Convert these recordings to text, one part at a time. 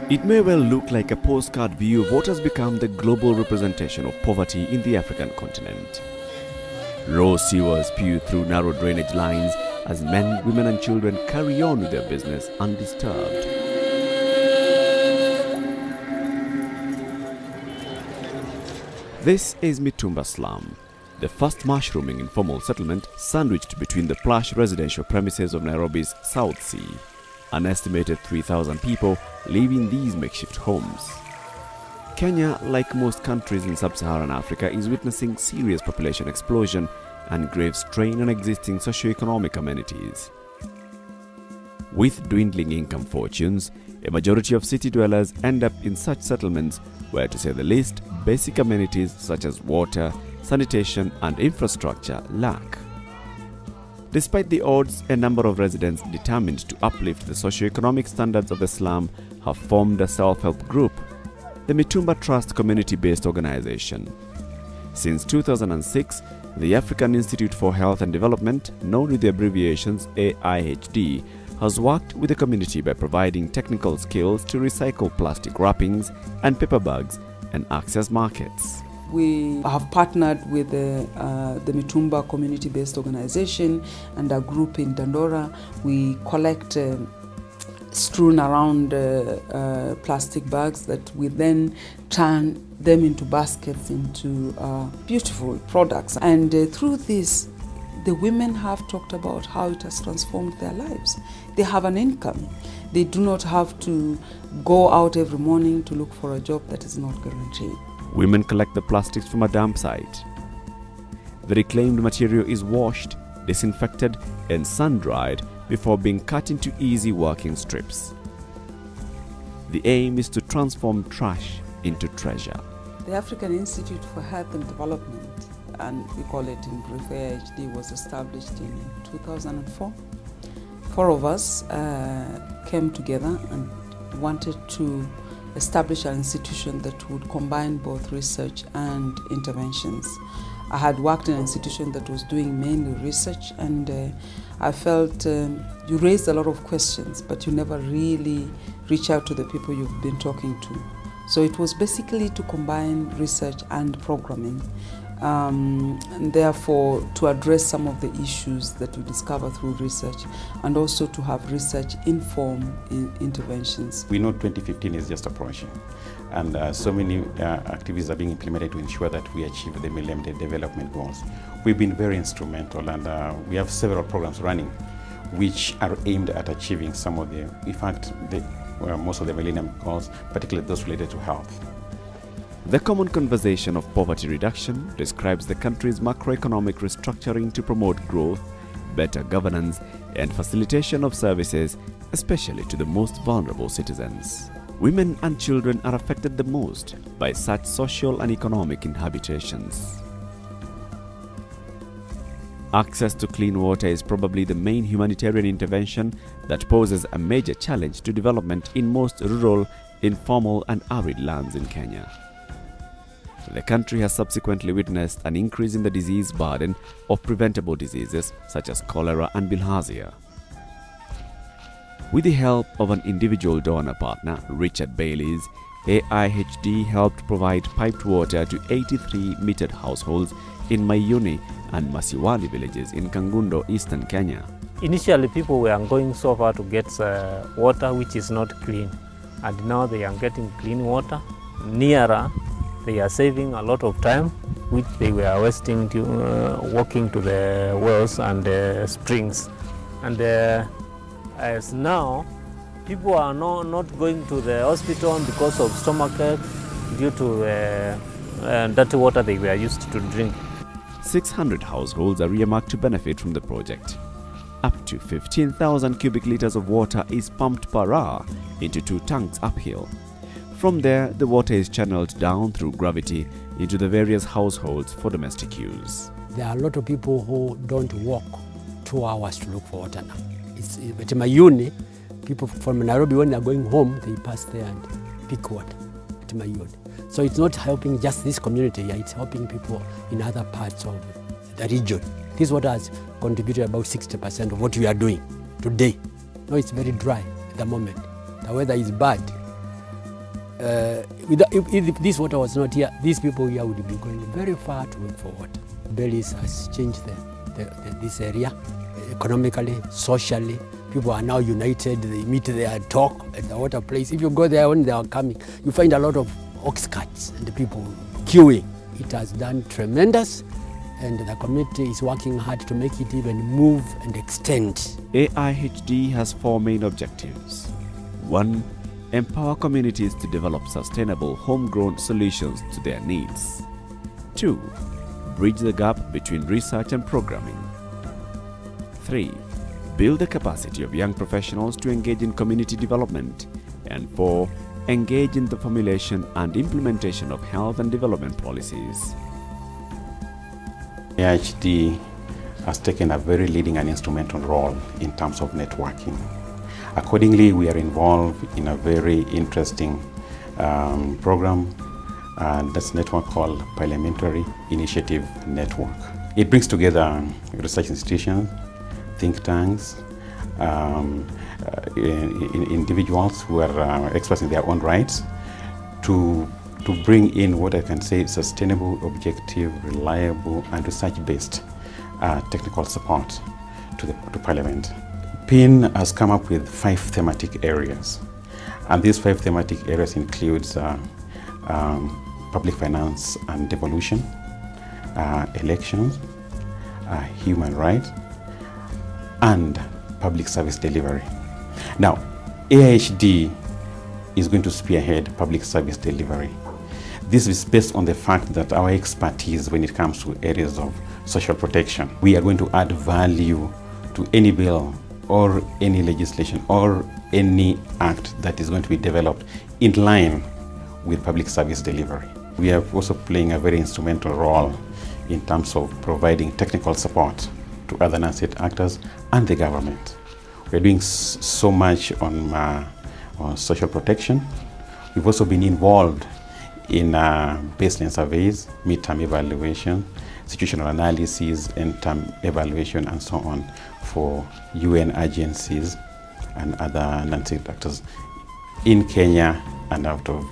It may well look like a postcard view of what has become the global representation of poverty in the African continent. Raw sewers spew through narrow drainage lines as men, women and children carry on with their business undisturbed. This is Mitumba slum, the first mushrooming informal settlement sandwiched between the plush residential premises of Nairobi's South Sea. An estimated 3,000 people live in these makeshift homes. Kenya, like most countries in sub-Saharan Africa, is witnessing serious population explosion and grave strain on existing socio-economic amenities. With dwindling income fortunes, a majority of city dwellers end up in such settlements where, to say the least, basic amenities such as water, sanitation and infrastructure lack. Despite the odds, a number of residents determined to uplift the socio-economic standards of the slum have formed a self-help group, the Mitumba Trust community-based organization. Since 2006, the African Institute for Health and Development, known with the abbreviations AIHD, has worked with the community by providing technical skills to recycle plastic wrappings and paper bags and access markets. We have partnered with the Mitumba community-based organization and a group in Dandora. We collect strewn around plastic bags that we then turn them into baskets, into beautiful products. And through this, the women have talked about how it has transformed their lives. They have an income. They do not have to go out every morning to look for a job that is not guaranteed. Women collect the plastics from a dump site. The reclaimed material is washed, disinfected and sun-dried before being cut into easy working strips. The aim is to transform trash into treasure. The African Institute for Health and Development, and we call it in brief AIHD, was established in 2004. 4 of us came together and wanted to establish an institution that would combine both research and interventions. I had worked in an institution that was doing mainly research, and I felt you raised a lot of questions, but you never really reach out to the people you've been talking to. So it was basically to combine research and programming, and therefore to address some of the issues that we discover through research, and also to have research inform interventions. We know 2015 is just approaching, and so many activities are being implemented to ensure that we achieve the Millennium Development Goals. We've been very instrumental, and we have several programs running which are aimed at achieving some of the, in fact, most of the Millennium Goals, particularly those related to health. The common conversation of poverty reduction describes the country's macroeconomic restructuring to promote growth, better governance, and facilitation of services, especially to the most vulnerable citizens. Women and children are affected the most by such social and economic inhabitations. Access to clean water is probably the main humanitarian intervention that poses a major challenge to development in most rural, informal, and arid lands in Kenya. The country has subsequently witnessed an increase in the disease burden of preventable diseases such as cholera and bilharzia. With the help of an individual donor partner, Richard Bailey's, AIHD helped provide piped water to 83 metered households in Mayuni and Masiwali villages in Kangundo, eastern Kenya. Initially, people were going so far to get water which is not clean, and now they are getting clean water nearer. They are saving a lot of time, which they were wasting walking to the wells and the springs. And as now, people are not going to the hospital because of stomachache due to dirty water they were used to drink. 600 households are earmarked to benefit from the project. Up to 15,000 cubic liters of water is pumped per hour into 2 tanks uphill. From there, the water is channeled down through gravity into the various households for domestic use. There are a lot of people who don't walk 2 hours to look for water now. But in Mayuni, people from Nairobi, when they're going home, they pass there and pick water at Mayuni. So it's not helping just this community here, it's helping people in other parts of the region. This water has contributed about 60% of what we are doing today. Now it's very dry at the moment. The weather is bad. If this water was not here, these people here would be going very far to look for water. Bellies has changed this area economically, socially. People are now united, they meet there, talk at the water place. If you go there when they are coming, you find a lot of ox carts and the people queuing. It has done tremendous, and the committee is working hard to make it even move and extend. AIHD has 4 main objectives. 1. Empower communities to develop sustainable homegrown solutions to their needs. 2. Bridge the gap between research and programming. 3. Build the capacity of young professionals to engage in community development. And 4. Engage in the formulation and implementation of health and development policies. AIHD has taken a very leading and instrumental role in terms of networking. Accordingly, we are involved in a very interesting program that's network called Parliamentary Initiative Network. It brings together research institutions, think tanks, individuals who are experts in their own rights to bring in what I can say sustainable, objective, reliable, and research-based technical support to Parliament. PIN has come up with 5 thematic areas, and these 5 thematic areas includes public finance and devolution, elections, human rights, and public service delivery. Now, AIHD is going to spearhead public service delivery. This is based on the fact that our expertise when it comes to areas of social protection, we are going to add value to any bill or any legislation or any act that is going to be developed in line with public service delivery. We are also playing a very instrumental role in terms of providing technical support to other non-state actors and the government. We're doing so much on social protection. We've also been involved in baseline surveys, mid-term evaluation, situational analysis, end-term evaluation, and so on for UN agencies and other non-state actors in Kenya and out of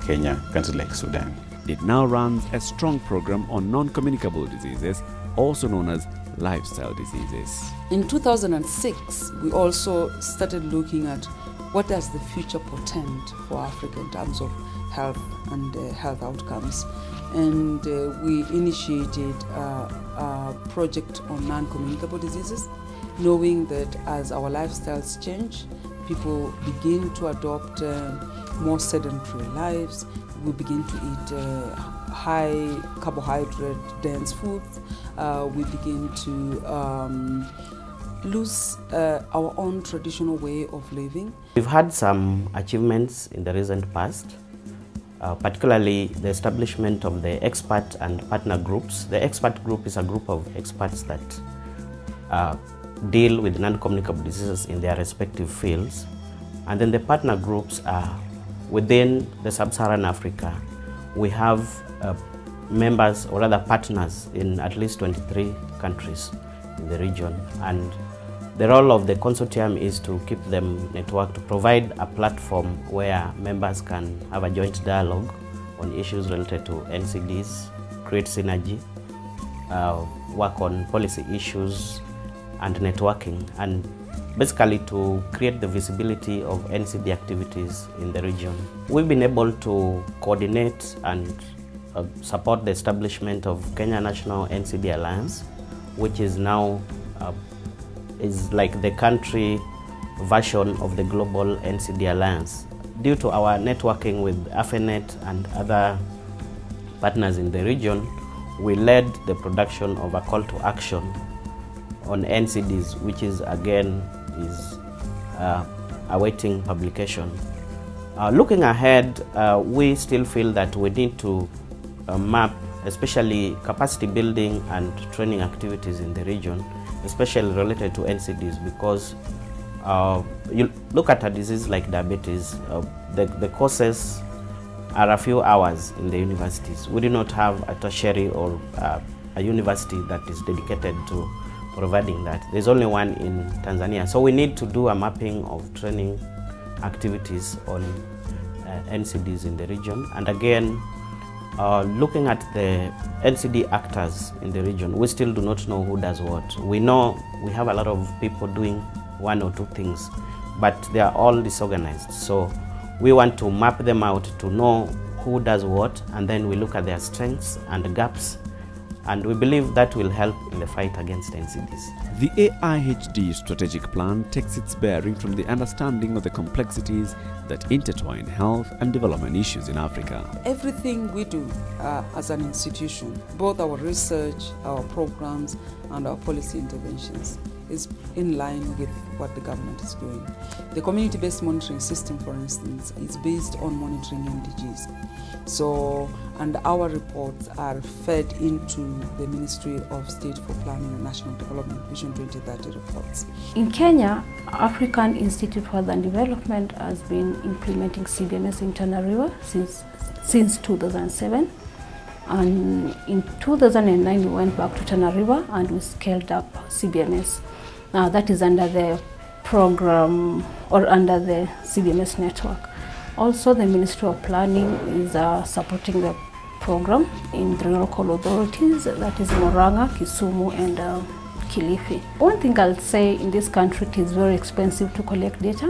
Kenya, countries like Sudan. It now runs a strong program on non-communicable diseases, also known as lifestyle diseases. In 2006, we also started looking at what does the future portend for Africa in terms of health and health outcomes. And we initiated a project on non-communicable diseases, knowing that as our lifestyles change, people begin to adopt more sedentary lives. We begin to eat high carbohydrate dense foods. We begin to lose our own traditional way of living. We've had some achievements in the recent past, particularly the establishment of the expert and partner groups. The expert group is a group of experts that deal with non-communicable diseases in their respective fields. And then the partner groups are within the sub-Saharan Africa. We have members or rather partners in at least 23 countries in the region, and the role of the consortium is to keep them networked, to provide a platform where members can have a joint dialogue on issues related to NCDs, create synergy, work on policy issues and networking, and basically to create the visibility of NCD activities in the region. We've been able to coordinate and support the establishment of Kenya National NCD Alliance, which is now is like the country version of the global NCD Alliance. Due to our networking with AFENET and other partners in the region, we led the production of a call to action on NCDs, which is again awaiting publication. Looking ahead, we still feel that we need to map especially capacity building and training activities in the region, especially related to NCDs, because you look at a disease like diabetes, the courses are a few hours in the universities. We do not have a tertiary or a university that is dedicated to providing that. There's only one in Tanzania. So we need to do a mapping of training activities on NCDs in the region. And again, looking at the NCD actors in the region, we still do not know who does what. We know we have a lot of people doing one or two things, but they are all disorganized. So we want to map them out to know who does what, and then we look at their strengths and gaps, and we believe that will help in the fight against NCDs. The AIHD strategic plan takes its bearing from the understanding of the complexities that intertwine health and development issues in Africa. Everything we do as an institution, both our research, our programs, and our policy interventions, is in line with what the government is doing. The community-based monitoring system, for instance, is based on monitoring MDGs. So, and our reports are fed into the Ministry of State for Planning and National Development Vision 2030 reports. In Kenya, African Institute for Health and Development has been implementing CBMS in Tana River since 2007. And in 2009, we went back to Tana River and we scaled up CBMS. Now that is under the program or under the CBMS network. Also, the Ministry of Planning is supporting the program in the local authorities, that is Murang'a, Kisumu, and Kilifi. One thing I'll say, in this country, it is very expensive to collect data,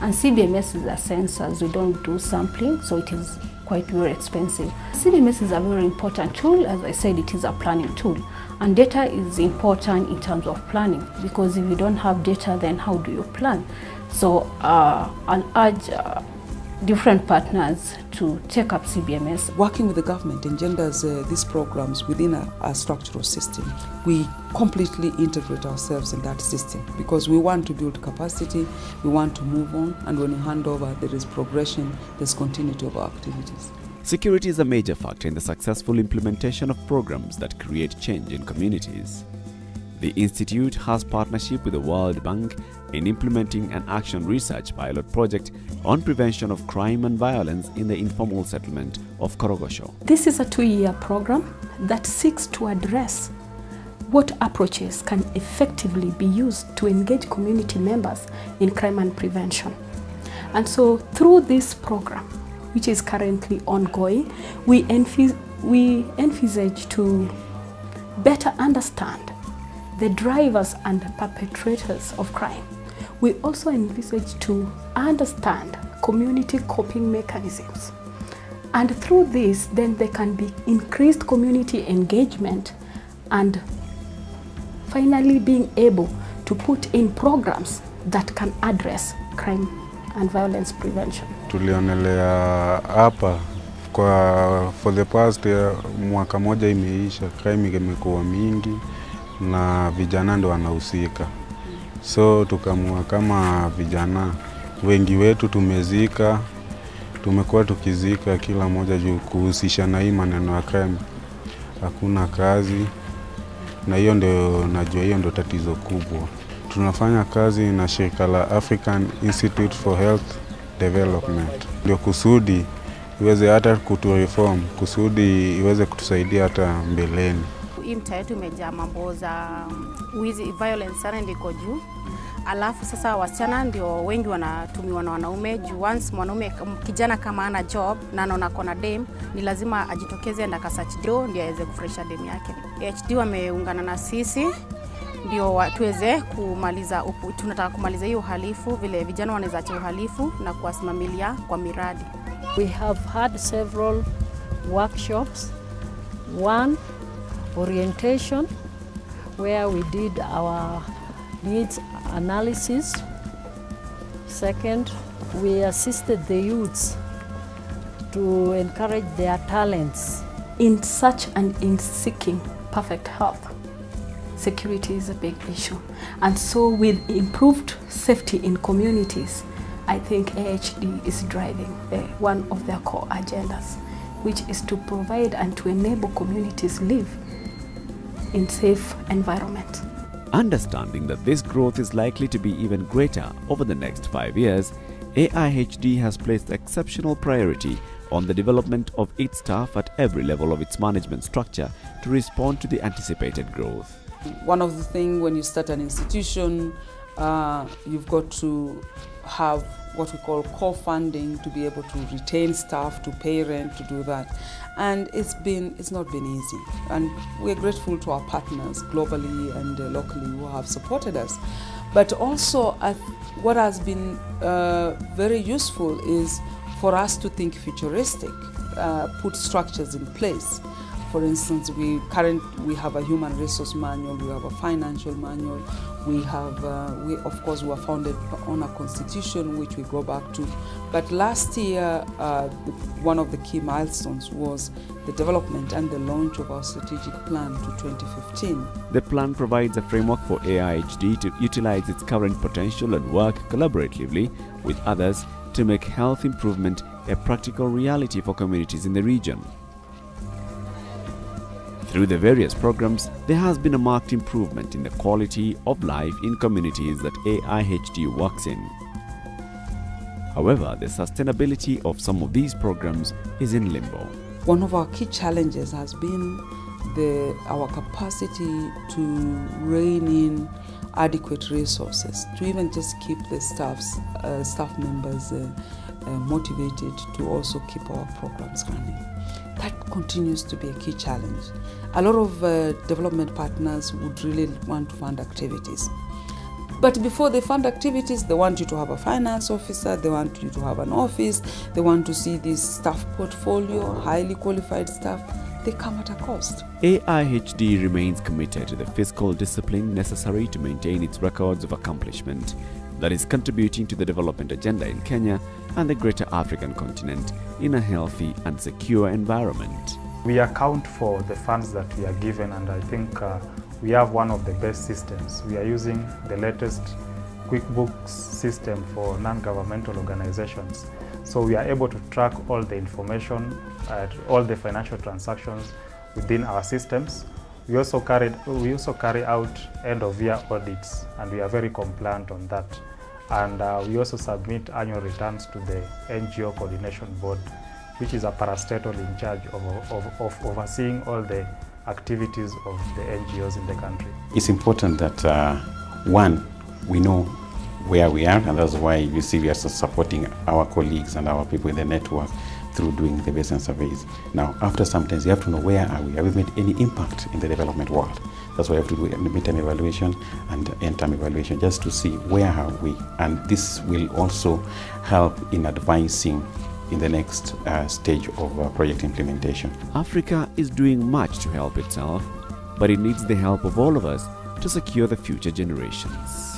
and CBMS is a census. We don't do sampling, so it is quite very expensive. CBMS is a very important tool. As I said, it is a planning tool, and data is important in terms of planning, because if you don't have data, then how do you plan? So I'll urge different partners to take up CBMS. Working with the government engenders these programs within a structural system. We completely integrate ourselves in that system because we want to build capacity, we want to move on, and when you hand over, there is progression, there's continuity of our activities. Security is a major factor in the successful implementation of programs that create change in communities. The Institute has partnership with the World Bank in implementing an action research pilot project on prevention of crime and violence in the informal settlement of Korogosho. This is a 2-year program that seeks to address what approaches can effectively be used to engage community members in crime and prevention. And so through this program, which is currently ongoing, we envisage to better understand the drivers and perpetrators of crime. We also envisage to understand community coping mechanisms. And through this, then there can be increased community engagement and finally being able to put in programs that can address crime and violence prevention. Tulionelea hapa for the past mwaka moja imeisha, crime imekuwa mingi na vijana ndo wanahusika. So tukamua kama vijana wengi wetu tumekuwa tukizika kila moja juu kuhusisha na hii maneno ya crime. Hakuna kazi, na hiyo ndio najua hiyo ndio tatizo kubwa. Tunafanya kazi na shirika la African Institute for Health Development. Ndio kusudi iweze hata kutureform, kusudi iweze kutusaidia hata mbeleni. Hii mtaa yetu imejaa mambo za wizi, violence sana ndiko juu. Alafu sasa wasichana ndio wengi wanatumiwa na wanaume juu once mwanaume kijana kama ana job na anaona kona dem, ni lazima ajitokeze enda kasearch ndio aweze kufresha dem yake. AIHD wameungana na sisi ndio tuweze kumaliza, tunataka kumaliza hiyo uhalifu, vile vijana wanaweza acha uhalifu na kuwasimamilia kwa miradi. We have had several workshops. One, orientation, where we did our needs analysis. Second, we assisted the youths to encourage their talents. In search and in seeking perfect health, security is a big issue. And so with improved safety in communities, I think AIHD is driving one of their core agendas, which is to provide and to enable communities live in safe environment. Understanding that this growth is likely to be even greater over the next 5 years, AIHD has placed exceptional priority on the development of its staff at every level of its management structure to respond to the anticipated growth. One of the things when you start an institution you've got to have what we call co-funding to be able to retain staff, to pay rent, to do that. And it's not been easy. And we're grateful to our partners globally and locally who have supported us. But also, what has been very useful is for us to think futuristic, put structures in place. For instance, we have a human resource manual, we have a financial manual, we of course were founded on a constitution which we go back to. But last year, one of the key milestones was the development and the launch of our strategic plan to 2015. The plan provides a framework for AIHD to utilize its current potential and work collaboratively with others to make health improvement a practical reality for communities in the region. Through the various programs, there has been a marked improvement in the quality of life in communities that AIHD works in. However, the sustainability of some of these programs is in limbo. One of our key challenges has been our capacity to rein in adequate resources, to even just keep the staff members motivated to also keep our programs running. That continues to be a key challenge. A lot of development partners would really want to fund activities. But before they fund activities, they want you to have a finance officer, they want you to have an office, they want to see this staff portfolio, highly qualified staff. They come at a cost. AIHD remains committed to the fiscal discipline necessary to maintain its records of accomplishment that is contributing to the development agenda in Kenya and the greater African continent in a healthy and secure environment. We account for the funds that we are given, and I think we have one of the best systems. We are using the latest QuickBooks system for non-governmental organizations. So we are able to track all the information, all the financial transactions within our systems. We also carry out end-of-year audits, and we are very compliant on that. And we also submit annual returns to the NGO Coordination Board, which is a parastatal in charge of overseeing all the activities of the NGOs in the country. It's important that, one, we know where we are, and that's why you see we are supporting our colleagues and our people in the network through doing the baseline surveys. Now, after some time, you have to know where are we? Have we made any impact in the development world? That's why you have to do a midterm evaluation and end-term evaluation just to see where are we. And this will also help in advising in the next stage of project implementation. Africa is doing much to help itself, but it needs the help of all of us to secure the future generations.